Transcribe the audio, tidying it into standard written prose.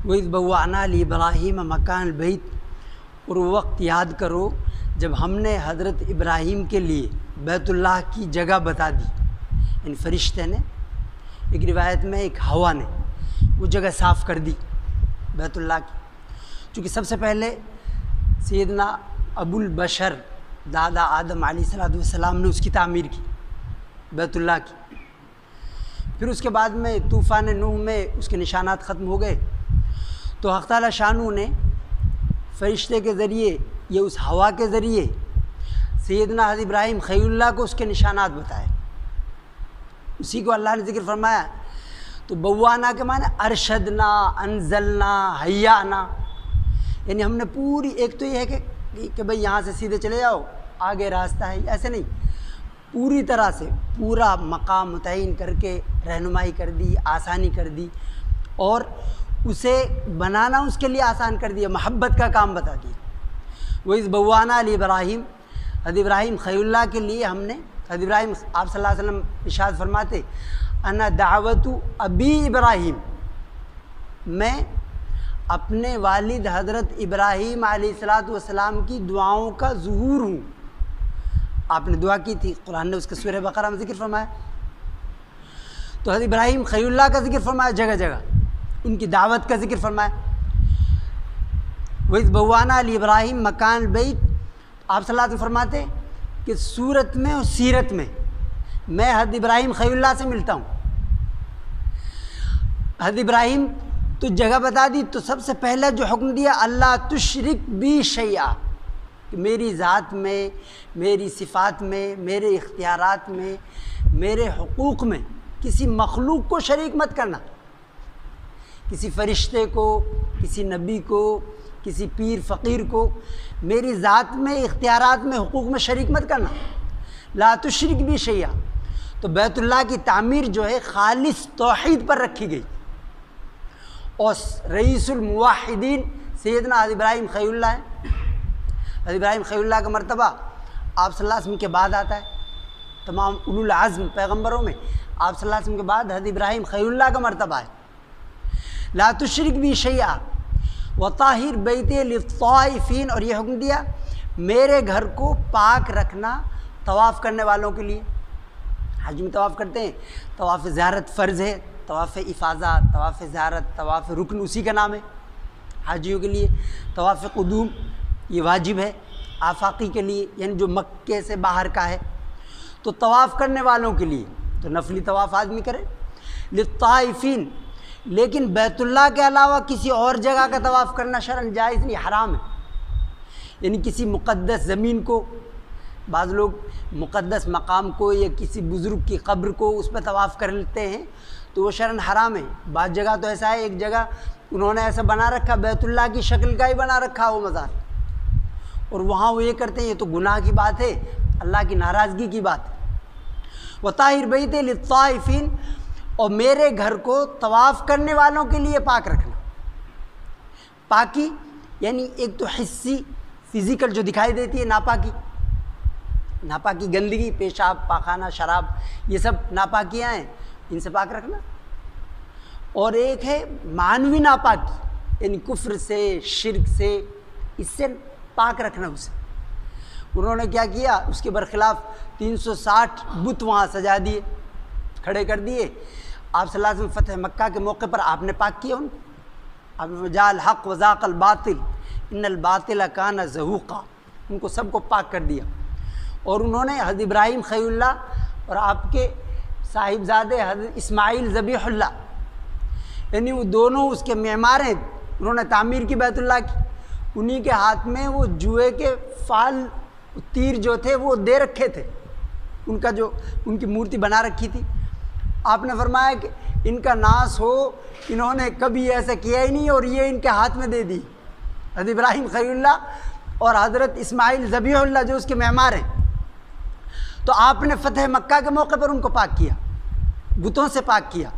وَإِذْ بَوَّأْنَا لِإِبْرَاهِيمَ مَكَانَ الْبَيْتِ، اور وہ وقت یاد کرو جب ہم نے حضرت ابراہیم کے لیے بیت اللہ کی جگہ بتا دی، ان فرشتے نے، ایک روایت میں ایک ہوا نے وہ جگہ صاف کر دی بیت اللہ کی، چونکہ سب سے پہلے سیدنا ابو البشر دادا آدم علیہ السلام نے اس کی تعمیر کی بیت اللہ کی، پھر اس کے بعد میں طوفان نوح میں اس کے نشانات ختم ہو گئے، تو حق تعالی شانہ نے فرشتے کے ذریعے یا اس ہوا کے ذریعے سیدنا حضرت ابراہیم خلیل اللہ کو اس کے نشانات بتائے، اسی کو اللہ نے ذکر فرمایا۔ تو بوانا کے معنی ارشدنا، انزلنا، حیانا، یعنی ہم نے پوری، ایک تو یہ ہے کہ بھئی یہاں سے سیدھے چلے جاؤ آگے راستہ ہے، ایسے نہیں، پوری طرح سے پورا مقام متعین کر کے رہنمائی کر دی، آسانی کر دی، اور اسے بنانا اس کے لیے آسان کر دیا، محبت کا کام بتا دیا۔ وَإِذْ بَوَّأْنَا لِإِبْرَاهِيمَ، حضرت ابراہیم خلیل اللہ کے لیے ہم نے، حضرت ابراہیم آپ صلی اللہ علیہ وسلم ارشاد فرماتے انا دعوت ابی ابراہیم، میں اپنے والد حضرت ابراہیم علیہ السلام کی دعاؤں کا ظہور ہوں۔ آپ نے دعا کی تھی، قرآن نے اس کے سورہ بقرہ میں ذکر فرمایا، تو حضرت ابراہیم خلیل اللہ کا ذکر فرمایا جگہ جگہ، ان کی دعوت کا ذکر فرمایا۔ وَإِذْ بَوَّأْنَا لِإِبْرَاهِيمَ مَكَانَ الْبَيْتِ، آپ صلی اللہ علیہ وسلم فرماتے کہ صورت میں اور سیرت میں میں حضرت ابراہیم خلیل اللہ سے ملتا ہوں۔ حضرت ابراہیم تو جگہ بتا دی، تو سب سے پہلا جو حکم دیا اللہ تشرک بی شیئا، کہ میری ذات میں، میری صفات میں، میرے اختیارات میں، میرے حقوق میں کسی مخلوق کو شریک مت کرنا، کسی فرشتے کو، کسی نبی کو، کسی پیر فقیر کو میری ذات میں، اختیارات میں، حقوق میں شریک مت کرنا، لا تشرک بی شیئا۔ تو بیت اللہ کی تعمیر جو ہے خالص توحید پر رکھی گئی، اور رئیس الموحدین سیدنا حضرت ابراہیم خلیل اللہ ہے۔ حضرت ابراہیم خلیل اللہ کا مرتبہ آپ صلی اللہ علیہ وسلم کے بعد آتا ہے، تمام اولو العزم پیغمبروں میں آپ صلی اللہ علیہ وسلم کے بعد حضرت ابراہیم خلیل اللہ کا مرتبہ ہے۔ لا تشرک بی شیئا وطاہر بیتی للطائفین، اور یہ حکم دیا میرے گھر کو پاک رکھنا طواف کرنے والوں کے لیے۔ حج میں طواف کرتے ہیں، طواف زیارت فرض ہے، طواف افاضہ، طواف زیارت، طواف رکن اسی کا نام ہے حاجیوں کے لیے۔ طواف قدوم یہ واجب ہے آفاقی کے لیے، یعنی جو مکے سے باہر کا ہے، تو طواف کرنے والوں کے لیے تو نفلی طواف آدمی کرے۔ للطائفین، لیکن بیت اللہ کے علاوہ کسی اور جگہ کا طواف کرنا شرعاً جائز نہیں، حرام ہے۔ یعنی کسی مقدس زمین کو، بعض لوگ مقدس مقام کو یا کسی بزرگ کی قبر کو اس پہ طواف کر لیتے ہیں، تو وہ شرعاً حرام ہے۔ بعض جگہ تو ایسا ہے، ایک جگہ انہوں نے ایسا بنا رکھا، بیت اللہ کی شکل کا ہی بنا رکھا وہ مزار، اور وہاں وہ یہ کرتے ہیں، یہ تو گناہ کی بات ہے، اللہ کی ناراضگی کی بات ہے۔ وطاہر بیت للطائفین، اور میرے گھر کو طواف کرنے والوں کے لیے پاک رکھنا۔ پاکی یعنی ایک تو حسی فزیکل جو دکھائی دیتی ہے ناپاکی، ناپاکی گندگی، پیشاب، پاخانہ، شراب، یہ سب ناپاکیاں ہیں، ان سے پاک رکھنا، اور ایک ہے معنوی ناپاکی، یعنی کفر سے، شرک سے، اس سے پاک رکھنا اسے۔ انہوں نے کیا کیا، اس کے برخلاف 360 بت وہاں سجا دیے، کھڑے کر دیے۔ آپ صلی اللہ علیہ وسلم فتح مکہ کے موقع پر آپ نے پاک کیا ان کو، آپ نے جاء الحق وزاق الباطل ان الباطل کان زہوقا، ان کو سب کو پاک کر دیا۔ اور انہوں نے حضرت ابراہیم خلیل اللہ اور آپ کے صاحبزادے حضرت اسماعیل ذبیح اللہ، یعنی وہ دونوں اس کے معمار ہیں، انہوں نے تعمیر کی بیت اللہ کی، انہی کے ہاتھ میں وہ جوئے کے فال تیر جو تھے وہ دے رکھے تھے، ان کا جو ان کی مورتی بنا رکھی تھی۔ آپ نے فرمایا کہ ان کا ناس ہو، انہوں نے کبھی ایسا کیا ہی نہیں، اور یہ ان کے ہاتھ میں دے دی، حضرت ابراہیم خلیل اللہ اور حضرت اسماعیل ذبیح اللہ جو اس کے معمار ہیں۔ تو آپ نے فتح مکہ کے موقع پر ان کو پاک کیا، بتوں سے پاک کیا۔